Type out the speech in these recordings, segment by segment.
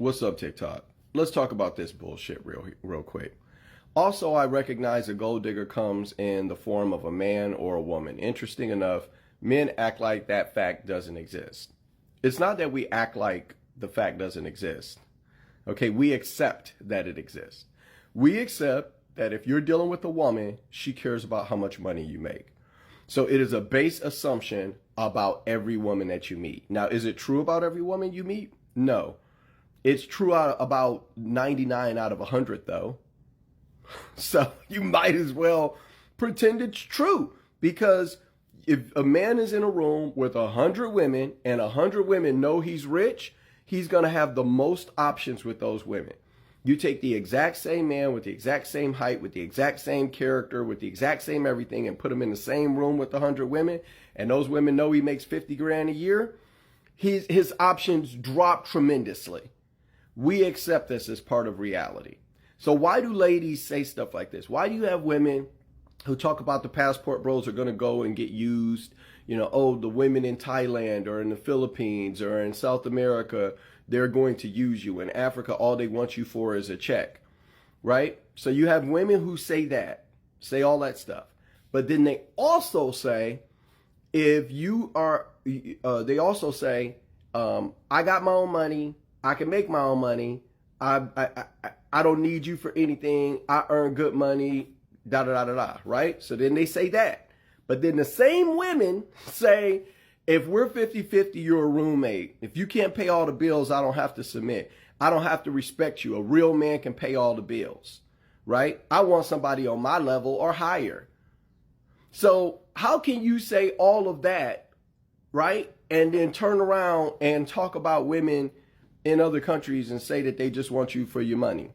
What's up, TikTok? Let's talk about this bullshit real quick. Also, I recognize a gold digger comes in the form of a man or a woman. Interesting enough, men act like that fact doesn't exist. It's not that we act like the fact doesn't exist. Okay, we accept that it exists. We accept that if you're dealing with a woman, she cares about how much money you make. So it is a base assumption about every woman that you meet. Now, is it true about every woman you meet? No. It's true about 99 out of 100, though. So you might as well pretend it's true, because if a man is in a room with 100 women and 100 women know he's rich, he's going to have the most options with those women. You take the exact same man with the exact same height, with the exact same character, with the exact same everything, and put him in the same room with 100 women, and those women know he makes 50 grand a year, his options drop tremendously. We accept this as part of reality. So why do ladies say stuff like this? Why do you have women who talk about the passport bros are going to go and get used? You know, oh, the women in Thailand or in the Philippines or in South America, they're going to use you. In Africa, all they want you for is a check, right? So you have women who say that, say all that stuff. But then they also say, if you are, they also say, I got my own money. I can make my own money. I don't need you for anything. I earn good money, da da da da da, right? So then they say that. But then the same women say, if we're 50-50, you're a roommate. If you can't pay all the bills, I don't have to submit. I don't have to respect you. A real man can pay all the bills, right? I want somebody on my level or higher. So how can you say all of that, right? And then turn around and talk about women in other countries and say that they just want you for your money?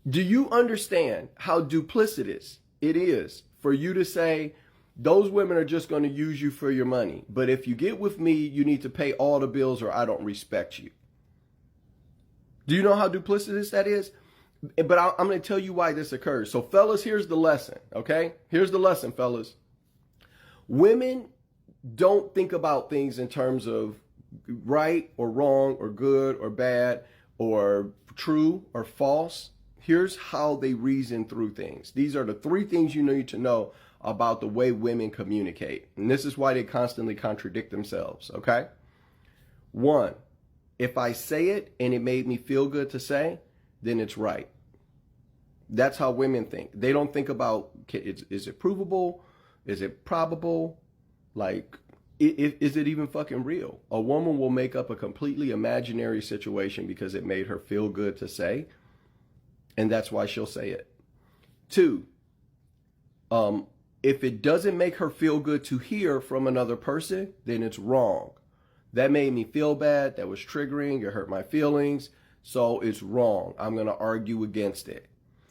Do you understand how duplicitous it is for you to say those women are just going to use you for your money, but if you get with me, you need to pay all the bills or I don't respect you? Do you know how duplicitous that is? But I'm going to tell you why this occurs. So fellas, here's the lesson, okay? Here's the lesson, fellas. Women don't think about things in terms of right or wrong or good or bad or true or false. Here's how they reason through things. These are the three things you need to know about the way women communicate. And this is why they constantly contradict themselves, okay? One, if I say it and it made me feel good to say, then it's right. That's how women think. They don't think about, is it provable? Is it probable? Like, is it even fucking real? A woman will make up a completely imaginary situation because it made her feel good to say, and that's why she'll say it. Two, if it doesn't make her feel good to hear from another person, then it's wrong. That made me feel bad. That was triggering. It hurt my feelings. So it's wrong. I'm going to argue against it.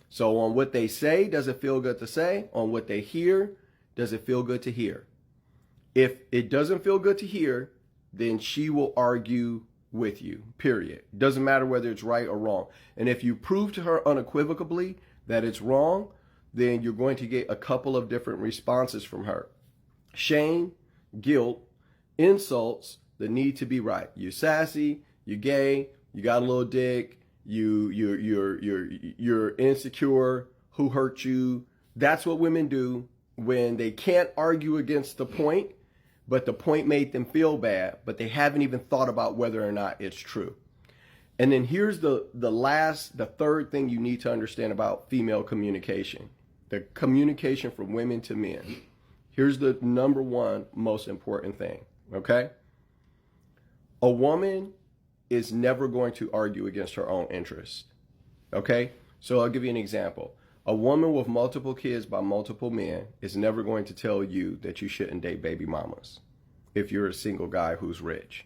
So on what they say, does it feel good to say? On what they hear, does it feel good to hear? If it doesn't feel good to hear, then she will argue with you, period. Doesn't matter whether it's right or wrong. And if you prove to her unequivocally that it's wrong, then you're going to get a couple of different responses from her. Shame, guilt, insults, the need to be right. You're sassy, you're gay, you got a little dick, you're insecure, who hurt you. That's what women do when they can't argue against the point, but the point made them feel bad, but they haven't even thought about whether or not it's true. And then here's the third thing you need to understand about female communication. The communication from women to men. Here's the number one most important thing, okay? A woman is never going to argue against her own interests, okay? So I'll give you an example. A woman with multiple kids by multiple men is never going to tell you that you shouldn't date baby mamas if you're a single guy who's rich.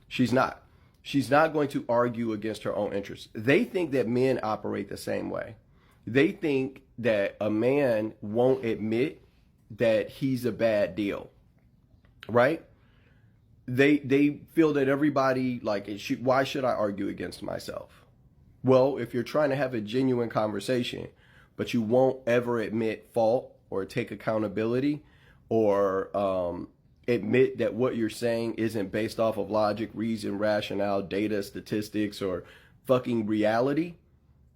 She's not. She's not going to argue against her own interests. They think that men operate the same way. They think that a man won't admit that he's a bad deal, right? They feel that everybody, like, why should I argue against myself? Well, if you're trying to have a genuine conversation, but you won't ever admit fault or take accountability or admit that what you're saying isn't based off of logic, reason, rationale, data, statistics, or fucking reality.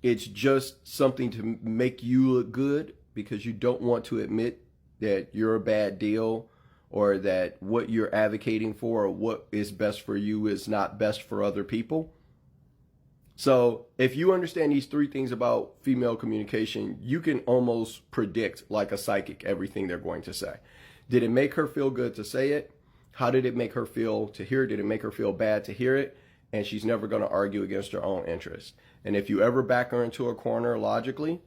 It's just something to make you look good because you don't want to admit that you're a bad deal, or that what you're advocating for or what is best for you is not best for other people. So if you understand these three things about female communication, you can almost predict, like a psychic, everything they're going to say. Did it make her feel good to say it? How did it make her feel to hear it? Did it make her feel bad to hear it? And she's never going to argue against her own interest. And if you ever back her into a corner logically,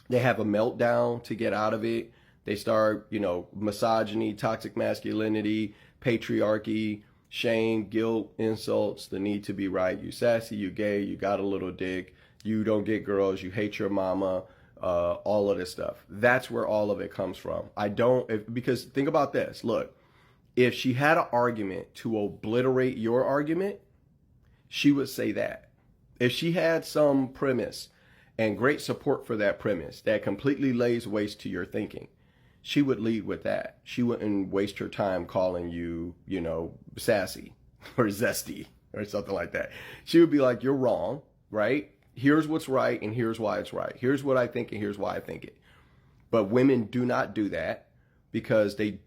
they have a meltdown to get out of it. They start, misogyny, toxic masculinity, patriarchy, shame, guilt, insults, the need to be right. You sassy, you gay, you got a little dick, you don't get girls, you hate your mama, all of this stuff. That's where all of it comes from. Because think about this. Look, if she had an argument to obliterate your argument, she would say that. If she had some premise and great support for that premise that completely lays waste to your thinking, she would lead with that. She wouldn't waste her time calling you, sassy or zesty or something like that. She would be like, you're wrong, right? Here's what's right and here's why it's right. Here's what I think and here's why I think it. But women do not do that because they're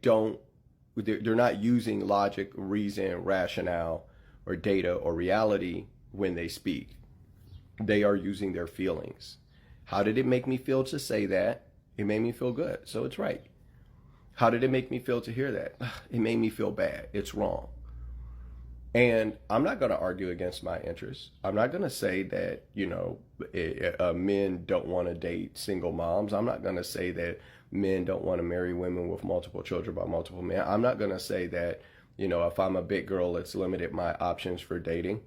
not using logic, reason, rationale, or data or reality when they speak. They are using their feelings. How did it make me feel to say that? It made me feel good, so it's right. How did it make me feel to hear that? It made me feel bad. It's wrong. And I'm not going to argue against my interests. I'm not going to say that, men don't want to date single moms. I'm not going to say that men don't want to marry women with multiple children by multiple men. I'm not going to say that, if I'm a big girl, it's limited my options for dating.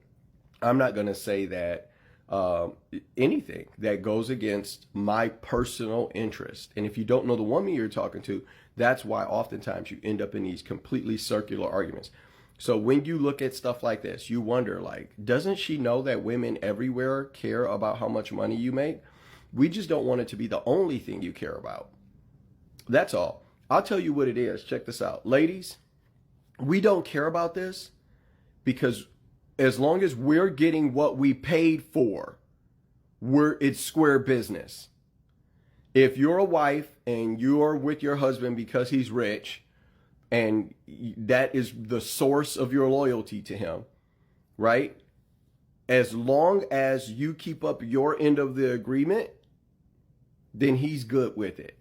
I'm not going to say that anything that goes against my personal interest. And if you don't know the woman you're talking to, that's why oftentimes you end up in these completely circular arguments. So when you look at stuff like this, you wonder, doesn't she know that women everywhere care about how much money you make? We just don't want it to be the only thing you care about. That's all. I'll tell you what it is. Check this out. Ladies, we don't care about this because as long as we're getting what we paid for, it's square business. If you're a wife and you're with your husband because he's rich and that is the source of your loyalty to him, right? As long as you keep up your end of the agreement, then he's good with it.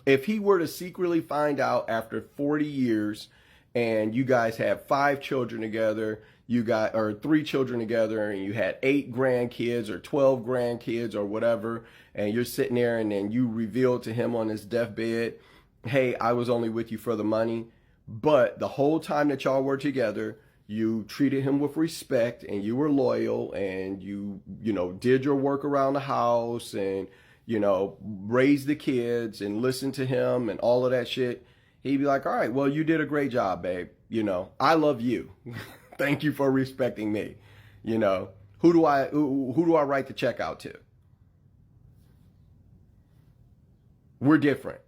If he were to secretly find out after 40 years and you guys have 5 children together, or 3 children together, and you had 8 grandkids or 12 grandkids or whatever, and you're sitting there and then you reveal to him on his deathbed, hey, I was only with you for the money, but the whole time that y'all were together, you treated him with respect and you were loyal and you did your work around the house and, raised the kids and listened to him and all of that shit. He'd be like, all right, well, you did a great job, babe. I love you. Thank you for respecting me. Who do I write the check out to? We're different.